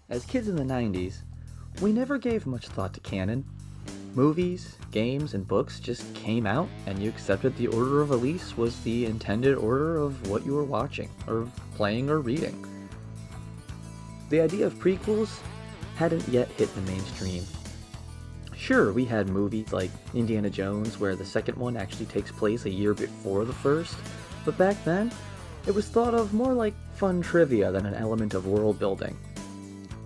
As kids in the 90s, we never gave much thought to canon. Movies, games, and books just came out, and you accepted the order of release was the intended order of what you were watching, or playing, or reading. The idea of prequels hadn't yet hit the mainstream. Sure, we had movies like Indiana Jones, where the second one actually takes place a year before the first, but back then, it was thought of more like fun trivia than an element of world building.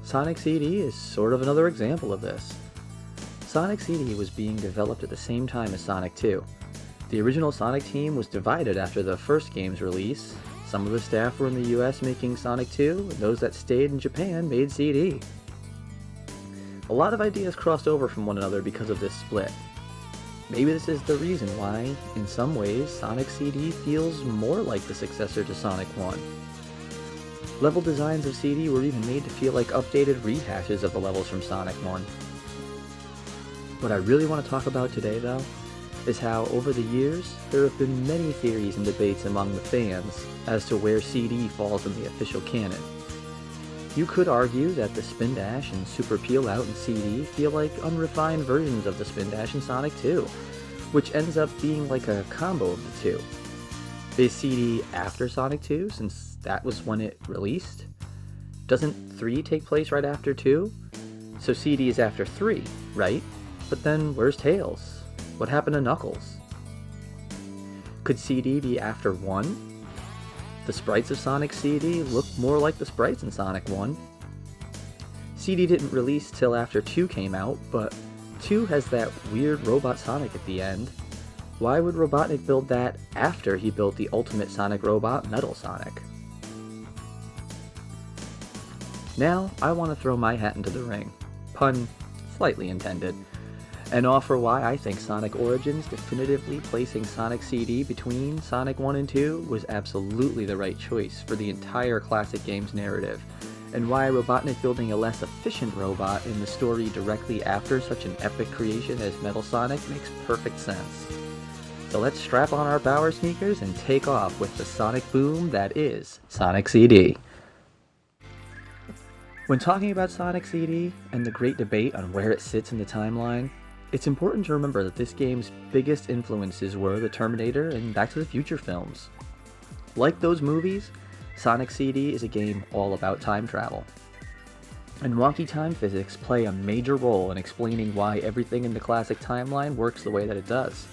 Sonic CD is sort of another example of this. Sonic CD was being developed at the same time as Sonic 2. The original Sonic team was divided after the first game's release. Some of the staff were in the US making Sonic 2, and those that stayed in Japan made CD. A lot of ideas crossed over from one another because of this split. Maybe this is the reason why, in some ways, Sonic CD feels more like the successor to Sonic 1. Level designs of CD were even made to feel like updated rehashes of the levels from Sonic 1. What I really want to talk about today, though, is how, over the years, there have been many theories and debates among the fans as to where CD falls in the official canon. You could argue that the Spin Dash and Super Peel Out in CD feel like unrefined versions of the Spin Dash in Sonic 2, which ends up being like a combo of the two. Is CD after Sonic 2, since that was when it released? Doesn't 3 take place right after 2? So CD is after 3, right? But then where's Tails? What happened to Knuckles? Could CD be after 1? The sprites of Sonic CD look more like the sprites in Sonic 1. CD didn't release till after 2 came out, but 2 has that weird robot Sonic at the end. Why would Robotnik build that after he built the ultimate Sonic robot, Metal Sonic? Now, I want to throw my hat into the ring, pun slightly intended, and offer why I think Sonic Origins definitively placing Sonic CD between Sonic 1 and 2 was absolutely the right choice for the entire classic game's narrative, and why Robotnik building a less efficient robot in the story directly after such an epic creation as Metal Sonic makes perfect sense. So let's strap on our power sneakers and take off with the sonic boom that is Sonic CD. When talking about Sonic CD and the great debate on where it sits in the timeline, it's important to remember that this game's biggest influences were the Terminator and Back to the Future films. Like those movies, Sonic CD is a game all about time travel. And wonky time physics play a major role in explaining why everything in the classic timeline works the way that it does.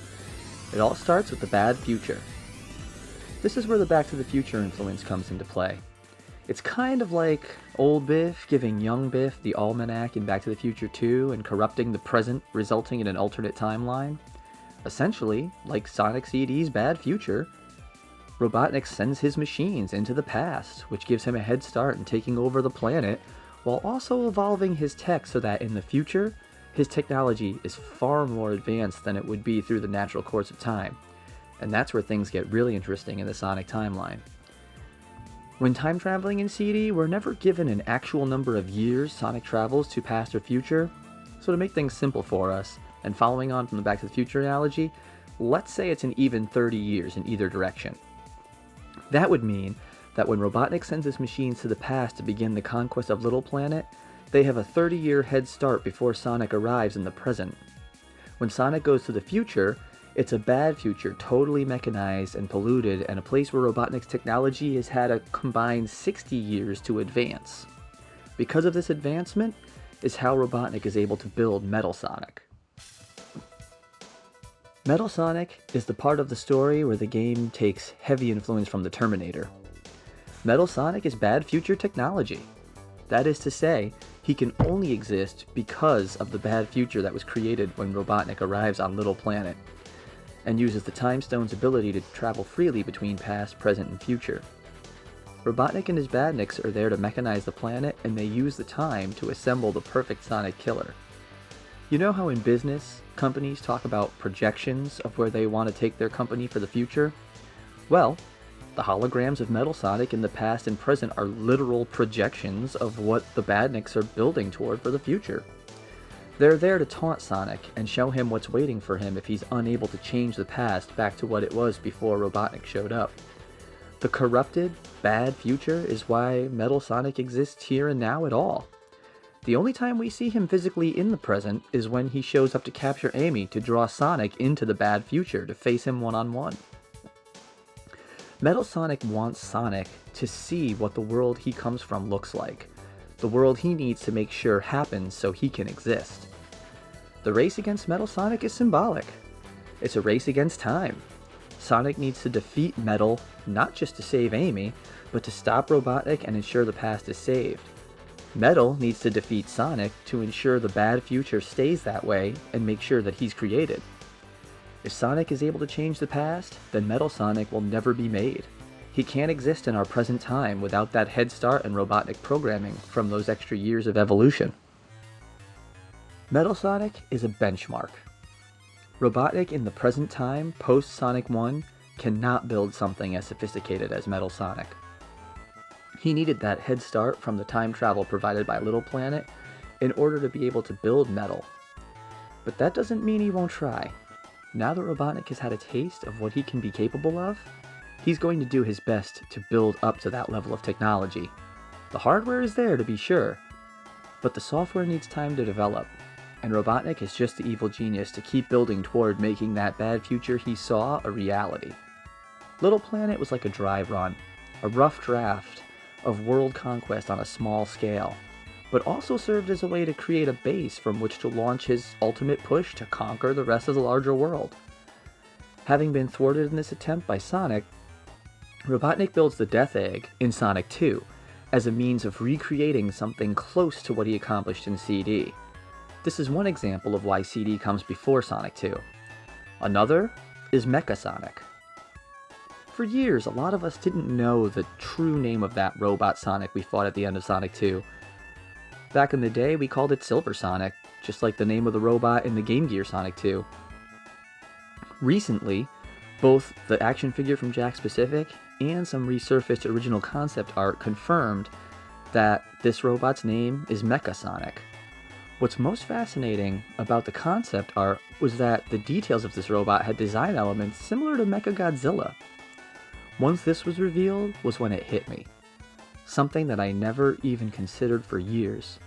It all starts with the bad future. This is where the Back to the Future influence comes into play. It's kind of like old Biff giving young Biff the almanac in Back to the Future 2 and corrupting the present, resulting in an alternate timeline. Essentially, like Sonic CD's bad future, Robotnik sends his machines into the past, which gives him a head start in taking over the planet, while also evolving his tech so that in the future, his technology is far more advanced than it would be through the natural course of time. And that's where things get really interesting in the Sonic timeline. When time traveling in CD, we're never given an actual number of years Sonic travels to past or future, so to make things simple for us, and following on from the Back to the Future analogy, let's say it's an even 30 years in either direction. That would mean that when Robotnik sends his machines to the past to begin the conquest of Little Planet, they have a 30-year head start before Sonic arrives in the present. When Sonic goes to the future, it's a bad future, totally mechanized and polluted, and a place where Robotnik's technology has had a combined 60 years to advance. Because of this advancement, is how Robotnik is able to build Metal Sonic. Metal Sonic is the part of the story where the game takes heavy influence from the Terminator. Metal Sonic is bad future technology. That is to say, he can only exist because of the bad future that was created when Robotnik arrives on Little Planet, and uses the Time Stone's ability to travel freely between past, present, and future. Robotnik and his badniks are there to mechanize the planet, and they use the time to assemble the perfect Sonic killer. You know how in business, companies talk about projections of where they want to take their company for the future? Well, the holograms of Metal Sonic in the past and present are literal projections of what the badniks are building toward for the future. They're there to taunt Sonic and show him what's waiting for him if he's unable to change the past back to what it was before Robotnik showed up. The corrupted, bad future is why Metal Sonic exists here and now at all. The only time we see him physically in the present is when he shows up to capture Amy to draw Sonic into the bad future to face him one-on-one. Metal Sonic wants Sonic to see what the world he comes from looks like, the world he needs to make sure happens so he can exist. The race against Metal Sonic is symbolic. It's a race against time. Sonic needs to defeat Metal, not just to save Amy, but to stop Robotnik and ensure the past is saved. Metal needs to defeat Sonic to ensure the bad future stays that way and make sure that he's created. If Sonic is able to change the past, then Metal Sonic will never be made. He can't exist in our present time without that head start and Robotnik programming from those extra years of evolution. Metal Sonic is a benchmark. Robotnik in the present time, post-Sonic 1, cannot build something as sophisticated as Metal Sonic. He needed that head start from the time travel provided by Little Planet in order to be able to build Metal. But that doesn't mean he won't try. Now that Robotnik has had a taste of what he can be capable of, he's going to do his best to build up to that level of technology. The hardware is there to be sure, but the software needs time to develop, and Robotnik is just the evil genius to keep building toward making that bad future he saw a reality. Little Planet was like a dry run, a rough draft of world conquest on a small scale, but also served as a way to create a base from which to launch his ultimate push to conquer the rest of the larger world. Having been thwarted in this attempt by Sonic, Robotnik builds the Death Egg in Sonic 2 as a means of recreating something close to what he accomplished in CD. This is one example of why CD comes before Sonic 2. Another is Mecha Sonic. For years, a lot of us didn't know the true name of that robot Sonic we fought at the end of Sonic 2. Back in the day, we called it Silver Sonic, just like the name of the robot in the Game Gear Sonic 2. Recently, both the action figure from Jakks Pacific and some resurfaced original concept art confirmed that this robot's name is Mecha Sonic. What's most fascinating about the concept art was that the details of this robot had design elements similar to Mechagodzilla. Once this was revealed was when it hit me. Something that I never even considered for years.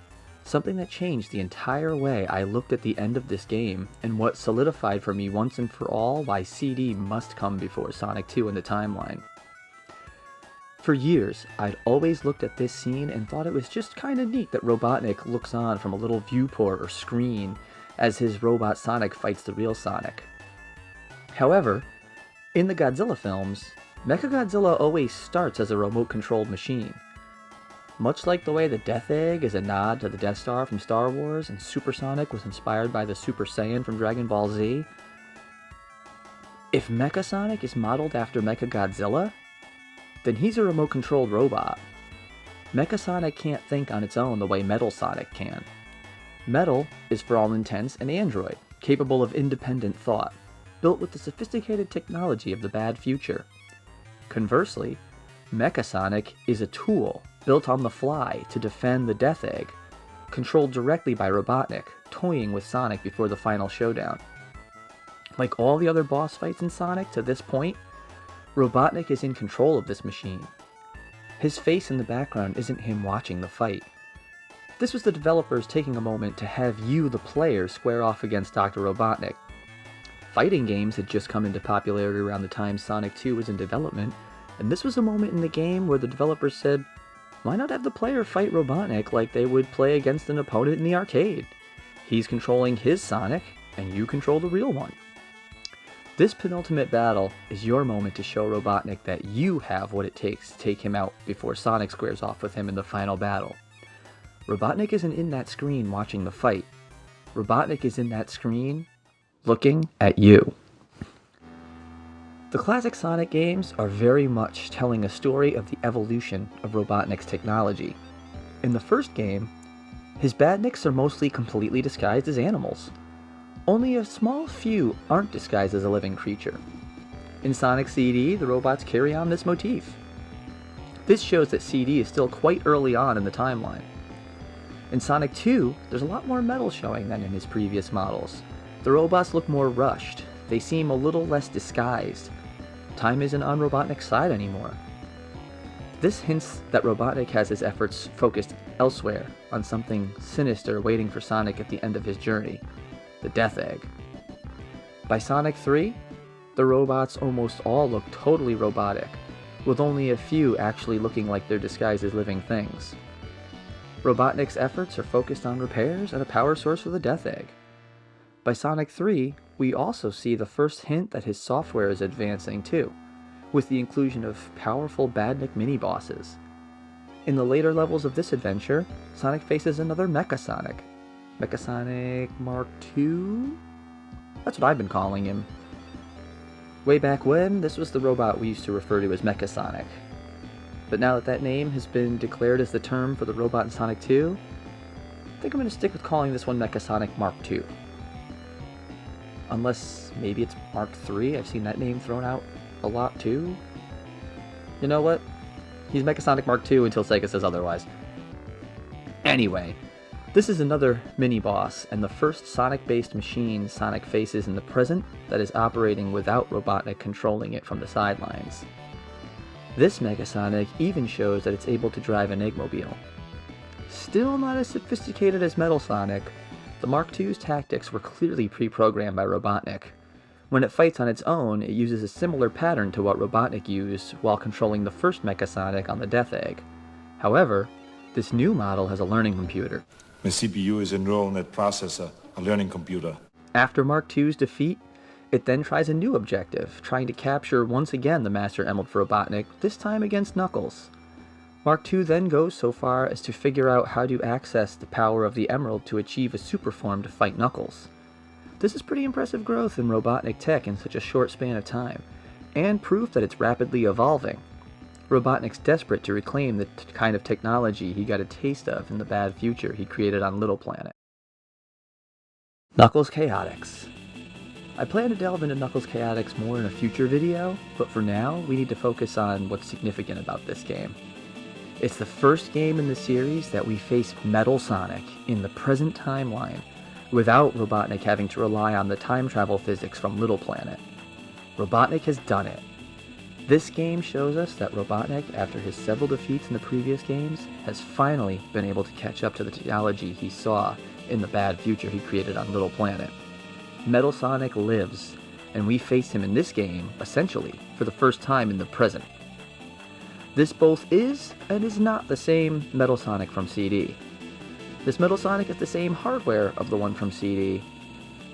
Something that changed the entire way I looked at the end of this game, and what solidified for me once and for all why CD must come before Sonic 2 in the timeline. For years, I'd always looked at this scene and thought it was just kinda neat that Robotnik looks on from a little viewport or screen as his robot Sonic fights the real Sonic. However, in the Godzilla films, Mechagodzilla always starts as a remote-controlled machine. Much like the way the Death Egg is a nod to the Death Star from Star Wars and Super Sonic was inspired by the Super Saiyan from Dragon Ball Z, if Mecha Sonic is modeled after Mechagodzilla, then he's a remote-controlled robot. Mecha Sonic can't think on its own the way Metal Sonic can. Metal is for all intents an android, capable of independent thought, built with the sophisticated technology of the bad future. Conversely, Mecha Sonic is a tool built on the fly to defend the Death Egg, controlled directly by Robotnik, toying with Sonic before the final showdown. Like all the other boss fights in Sonic to this point, Robotnik is in control of this machine. His face in the background isn't him watching the fight. This was the developers taking a moment to have you, the player, square off against Dr. Robotnik. Fighting games had just come into popularity around the time Sonic 2 was in development, and this was a moment in the game where the developers said, why not have the player fight Robotnik like they would play against an opponent in the arcade? He's controlling his Sonic, and you control the real one. This penultimate battle is your moment to show Robotnik that you have what it takes to take him out before Sonic squares off with him in the final battle. Robotnik isn't in that screen watching the fight. Robotnik is in that screen looking at you. The classic Sonic games are very much telling a story of the evolution of Robotnik's technology. In the first game, his badniks are mostly completely disguised as animals. Only a small few aren't disguised as a living creature. In Sonic CD, the robots carry on this motif. This shows that CD is still quite early on in the timeline. In Sonic 2, there's a lot more metal showing than in his previous models. The robots look more rushed. They seem a little less disguised. Time isn't on Robotnik's side anymore. This hints that Robotnik has his efforts focused elsewhere on something sinister waiting for Sonic at the end of his journey, the Death Egg. By Sonic 3, the robots almost all look totally robotic, with only a few actually looking like they're disguised as living things. Robotnik's efforts are focused on repairs and a power source for the Death Egg. By Sonic 3, we also see the first hint that his software is advancing too, with the inclusion of powerful Badnik mini-bosses. In the later levels of this adventure, Sonic faces another Mecha Sonic. Mecha Sonic Mark II? That's what I've been calling him. Way back when, this was the robot we used to refer to as Mecha Sonic. But now that that name has been declared as the term for the robot in Sonic 2, I think I'm going to stick with calling this one Mecha Sonic Mark II. Unless maybe it's Mark III, I've seen that name thrown out a lot too. You know what? He's Mecha Sonic Mark II until Sega says otherwise. Anyway, this is another mini-boss, and the first Sonic-based machine Sonic faces in the present that is operating without Robotnik controlling it from the sidelines. This Mega Sonic even shows that it's able to drive an Eggmobile. Still not as sophisticated as Metal Sonic, the Mark II's tactics were clearly pre-programmed by Robotnik. When it fights on its own, it uses a similar pattern to what Robotnik used while controlling the first Mecha Sonic on the Death Egg. However, this new model has a learning computer. The CPU is a neural net processor, a learning computer. After Mark II's defeat, it then tries a new objective, trying to capture once again the Master Emerald for Robotnik, this time against Knuckles. Mark II then goes so far as to figure out how to access the power of the Emerald to achieve a super form to fight Knuckles. This is pretty impressive growth in Robotnik tech in such a short span of time, and proof that it's rapidly evolving. Robotnik's desperate to reclaim the kind of technology he got a taste of in the bad future he created on Little Planet. Knuckles Chaotix. I plan to delve into Knuckles Chaotix more in a future video, but for now, we need to focus on what's significant about this game. It's the first game in the series that we face Metal Sonic in the present timeline, without Robotnik having to rely on the time travel physics from Little Planet. Robotnik has done it. This game shows us that Robotnik, after his several defeats in the previous games, has finally been able to catch up to the technology he saw in the bad future he created on Little Planet. Metal Sonic lives, and we face him in this game, essentially, for the first time in the present. This both is and is not the same Metal Sonic from CD. This Metal Sonic is the same hardware of the one from CD,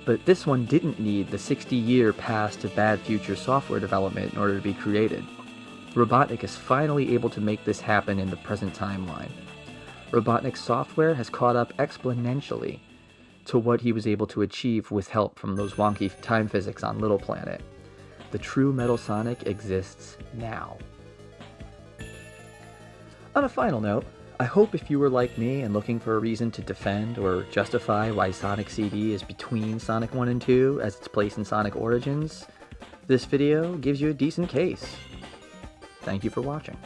but this one didn't need the 60-year pass to bad future software development in order to be created. Robotnik is finally able to make this happen in the present timeline. Robotnik's software has caught up exponentially to what he was able to achieve with help from those wonky time physics on Little Planet. The true Metal Sonic exists now. On a final note, I hope if you were like me and looking for a reason to defend or justify why Sonic CD is between Sonic 1 and 2 as its place in Sonic Origins, this video gives you a decent case. Thank you for watching.